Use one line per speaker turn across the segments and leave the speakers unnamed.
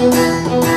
Au, va!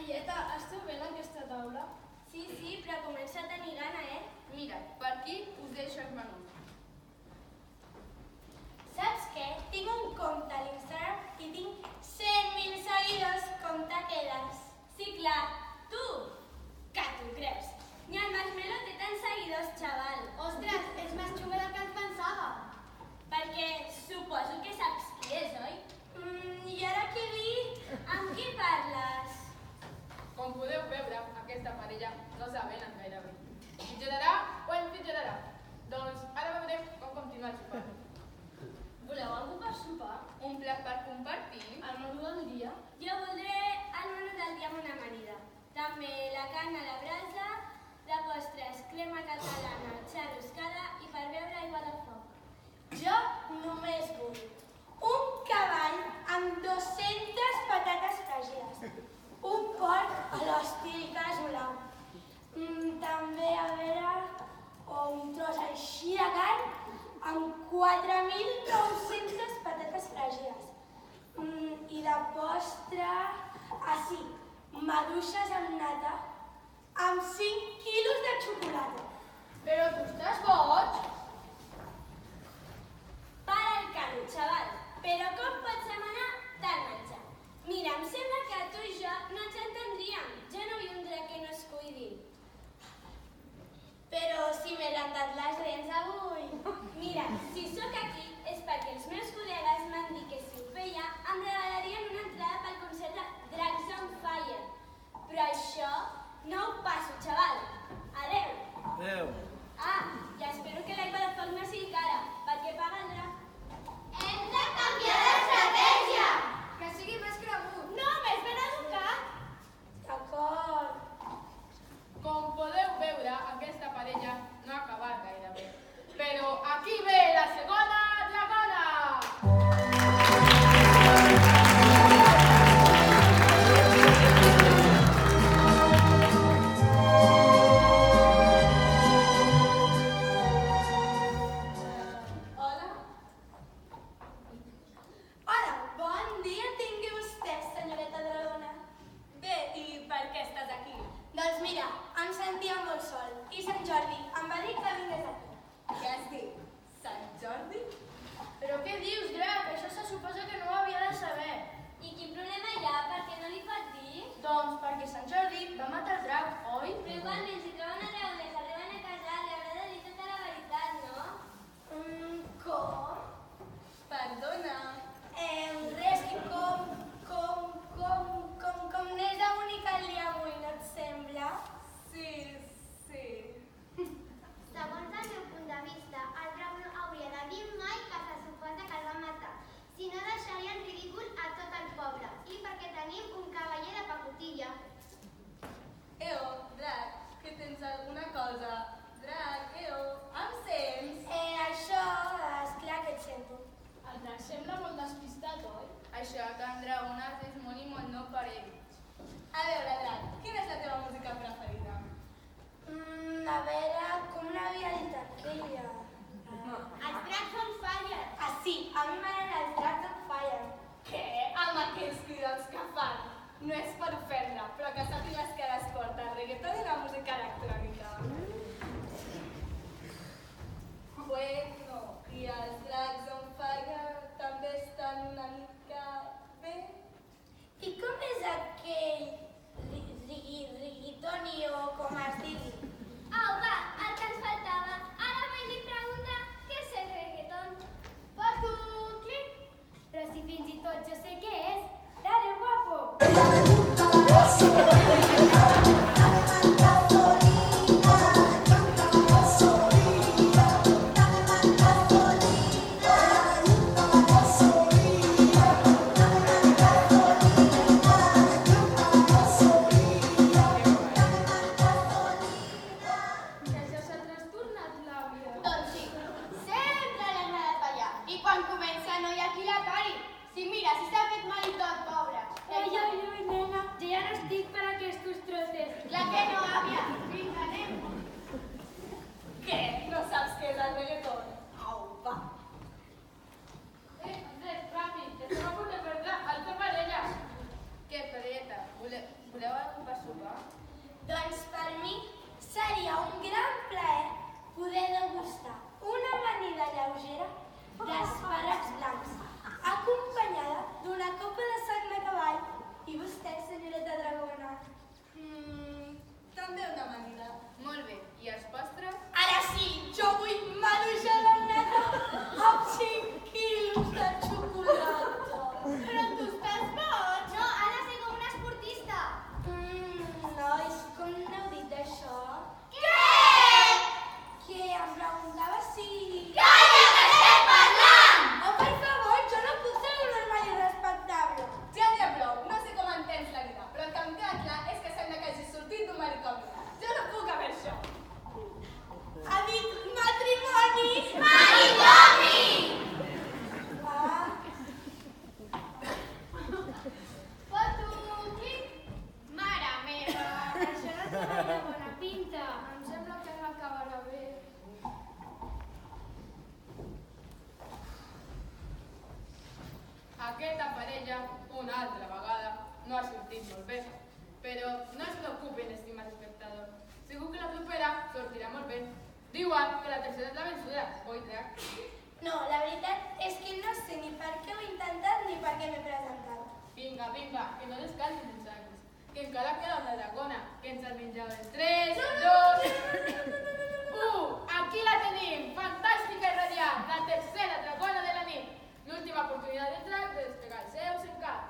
Noieta, esteu bé en aquesta taula?
Sí, però comença a tenir gana,
Mira, per aquí us deixo el menú.
Saps què? Tinc un compte a l'Instagram i tinc 100.000 seguidors. Com te quedes? Sí, clar. Tu? Que t'ho creus? Ni el Marshmello té tants seguidors, xaval.
Ostres, és més xunga del que ens pensava.
Perquè suposo que saps qui és, oi? I ara què dir? Amb qui parles?
Com podeu veure, aquesta parella no s'avenen gaire bé. Empitjorarà o empitjorarà? Doncs ara veurem com continua el sopar.
Voleu algú per sopar?
Un plat per compartir.
El menú del dia?
Jo voldré el menú del dia amb una amanida. També la carn a la brasa, de postres, crema catalana, xarruscada i per beure aigua de foc. Jo només vull un cavall amb 200 patates fregides, un porc a l'estil casolà, també a veure, o un tros així de carn amb 4.900 patates fregides. I de postre, així, maduixes amb nata, amb 5 quilos de xocolata.
Però tu estàs boig?
Para el carro, xaval. Però com pots demanar tant menjar? Mira, em sembla que tu i jo no ens entendríem. Jo no vull un drac que no es cuidi. Però si m'he rentat les dents avui. Mira, si sóc aquí és perquè els meus col·legues m'han dit que si ho feia em regalarien una entrada pel concert de Drags on Fire. Però això no ho passo, xaval. Adeu.
Adeu.
I espero que l'aigua de foc no sigui cara, perquè paga el drac.
Hem de canviar d'estratègia!
Que sigui més cregut.
No, més ben educat. D'acord.
Com podeu veure, aquesta parella no ha acabat gaire bé. Però aquí ve la segona dragona!
Hola, bon dia tingui vostè, senyoreta Dragona.
Bé, i per què estàs aquí?
Doncs mira, em sentia molt sol i Sant Jordi em va dir que vingués aquí.
Què has dit? Sant Jordi?
Però què dius, drac? Això se suposa que no ho havia de saber.
I quin problema hi ha? Per què no li pot dir?
Doncs perquè Sant Jordi va matar el drac, oi?
Però igualment, si troben a Dragona i s'arriben a casar, li haurà de dir tota la veritat, no? Com?
Perdona.
Res, que com n'és l'única el dia avui, no et sembla?
Sí.
Segons el meu punt de vista, el drac no hauria de dir mai que se suposa que el va matar, si no deixaria en ridícul a tot el poble, i perquè tenim un cavaller de pacotilla.
Drac, que tens alguna cosa? Drac, em sents?
Això, esclar que et sento.
El drac sembla molt despistat, oi?
Això que en dragones és molt i molt no per ell.
A veure, Drac, quina és la teva música preferida?
A veure, com n'havia dit aquella?
Els dracs on fire!
Sí, a mi m'agraden els Drags on Fire.
Què? Amb aquells crits que fan? No és per ofendre, però que sàpigues que les porta el reggaeton i la música electrònica. Bueno, i els Drags on Fire també estan una mica bé?
I com és aquell rigitoni o com es digui?
Au, va, el que ens faltava. Ara mai li pregunta què és el reggaeton.
Patuclic!
Però si fins i tot jo sé què és.
Dale, guapo!
Que ja s'ha trastornat l'àvia.
Doncs sí, sempre li agrada fallar. I quan comença no hi ha qui la pari. Si mira, si s'ha fet mal i tot, pobra.
Ui, nena, jo ja no estic per aquests trosses.
Clar que no, àvia. Vinga, anem.
Què? No saps què és el reggaeton? Au, va.
Andrés, ràpid, que estem a punt de perdre el teu parella. Què, parelleta? Voleu algú
preguntava si...
Calla, que estem parlant!
Oh, per favor, jo no puc ser un normal i respectable.
Ja n'hi ha prou, no sé com entens la vida, però el que em queda clar és que sembla que hagi sortit d'un manicomi. Jo no puc haver això.
Ha dit matrimoni.
Manicomi!
Ah,
Fotuqui! Mare meva!
això no té gaire bona pinta.
Em sembla que no acabarà bé.
Aquesta parella, una altra vegada, no ha sortit molt bé. Però no es preocupin, estimat espectador. Segur que la propera sortirà molt bé. Diuen que la tercera és la vençuda, oi, Drac?
No, la veritat és que no sé ni per què ho he intentat ni per què m'he presentat.
Vinga, vinga, que no descansin els anys. Que encara queda una dragona, que ens ha menjat en 3, 2, 1. Aquí la tenim, fantàstica i radiant, la tercera dragona de la nit. L'última oportunitat del drac de despegar els seus encants.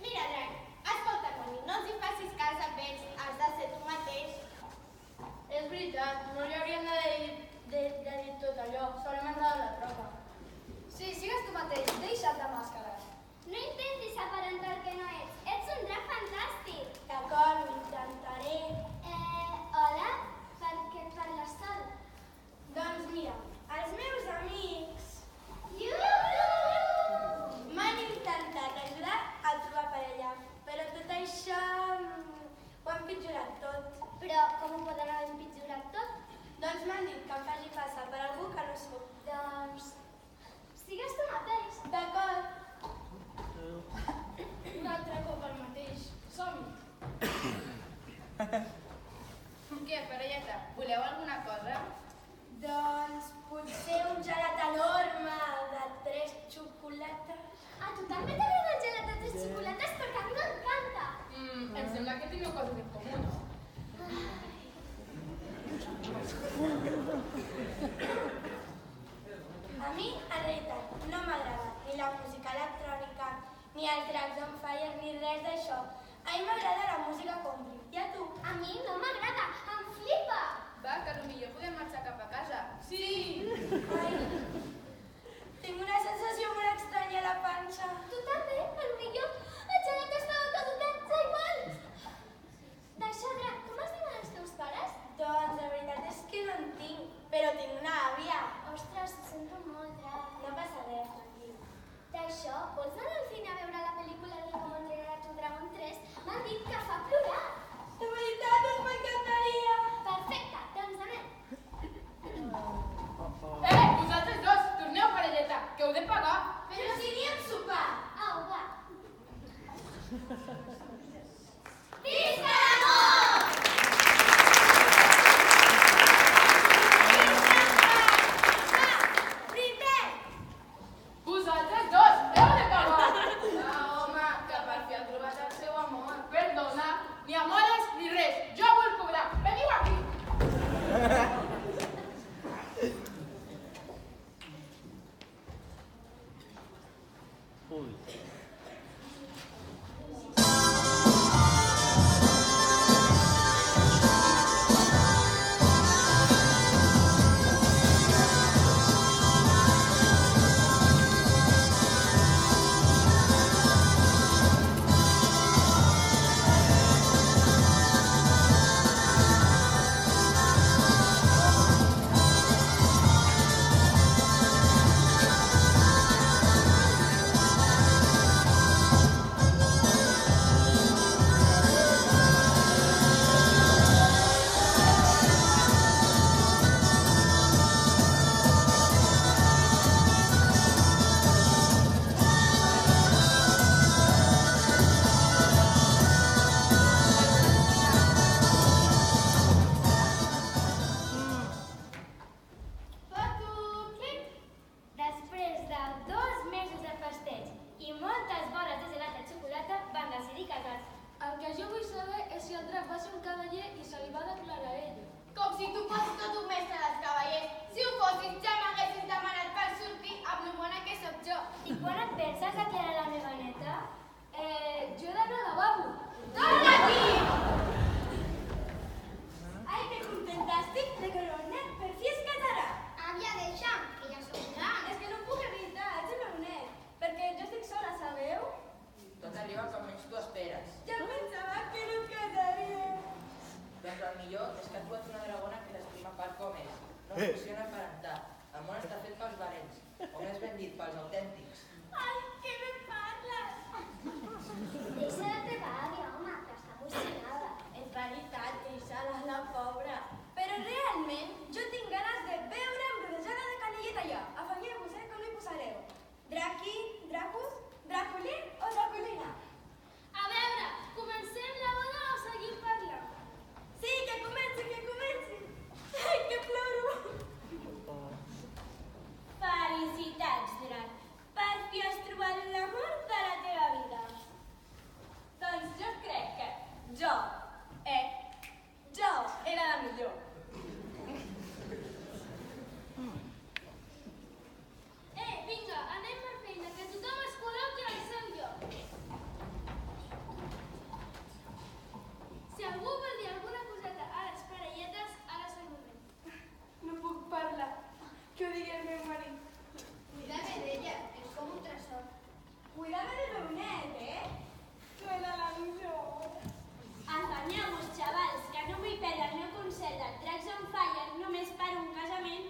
Mira, Drac, escolta, Toni, no els hi facis cas a ells, has de ser tu mateix.
És veritat, no li hauríem de dir tot allò, s'haurem enredat la troca.
Sí, sigues tu mateix, deixa't de màscares.
No intentis aparentar que no ets un drac fantàstic.
D'acord, ho intentaré.
Hola, per què et parles sol?
Doncs mira, els meus amics
Iuuu!
m'han intentat ajudar a trobar parella, però tot això ho han pitjorat tot.
Però com ho poden haver empitjorat tot?
Doncs m'han dit que em faci passar per algú que no sóc.
Doncs... sigues tu mateix.
D'acord.
Un altre cop el mateix. Som-hi!
Què, parelleta, voleu alguna cosa?
Doncs potser un gelat enorme de 3 xocolates.
A tu també t'agrada el gelat de 3 xocolates perquè a mi m'encanta.
Em sembla que teniu coses en comú, no?
A mi, en realitat, no m'agrada ni la música electrònica, ni els Dracs on Fire, ni res d'això. A mi m'agrada la música country. I a tu?
A mi no m'agrada, em flipa.
Va, que potser podem marxar cap a casa. Sí!
Ai, tinc una sensació molt estranya a la panxa.
Tu també? Potser el gelat estava caducat, ja igual. D'això, Drac, com es diuen els teus pares?
Doncs la veritat és que no en tinc, però tinc una àvia.
Ostres, ho sento molt, Drac.
No passa res, tranquil.
D'això, vols anar al cine a veure la pel·lícula de Com entrenar tu Dragon 3? M'han dit que fa plorar.
De veritat, doncs m'encantaria.
Perfecte, doncs anem.
Vosaltres dos, torneu, parelleta, que heu de pagar.
Però si ni hem sopat.
Au, va.
Visca l'amor!
Primer!
Vosaltres dos, heu de pagar. No, home, que per fi ha trobat el seu amor. Perdona, ni amores ni res. Jo vull cobrar. Veniu aquí.
cantar. El món està fet pels valents, o més ben dit, pels autèntics.
Ai, què me parles?
Deixa la teva àvia, home, que està emocionada.
És veritat, deixa-la, la pobra.
Però realment jo tinc ganes de veure'm rodejada de canellet allà. Afanyeu-vos, com li posareu? Draqui, Dracus, Draculín o Draculina?
A veure, comencem la boda o seguim parlant?
Sí, que comenci, que comenci. Ai, que ploro. Felicitats, Drac. Per fi has trobat l'amor de la teva vida.
Doncs jo crec que jo era la millor.
Vinga, anem per feina, que tothom es col·loqui al seu lloc. Si algú vol dir alguna coseta a les parelletes, ara és el moment.
No puc parlar. Que ho digui el meu marit.
Cuida't d'ella, és com un tresor.
Cuidado de meu net,
Tu era la millor.
Afanyeu-vos, xavals, que no vull perdre el meu consell del Dracs on Fire només per un casament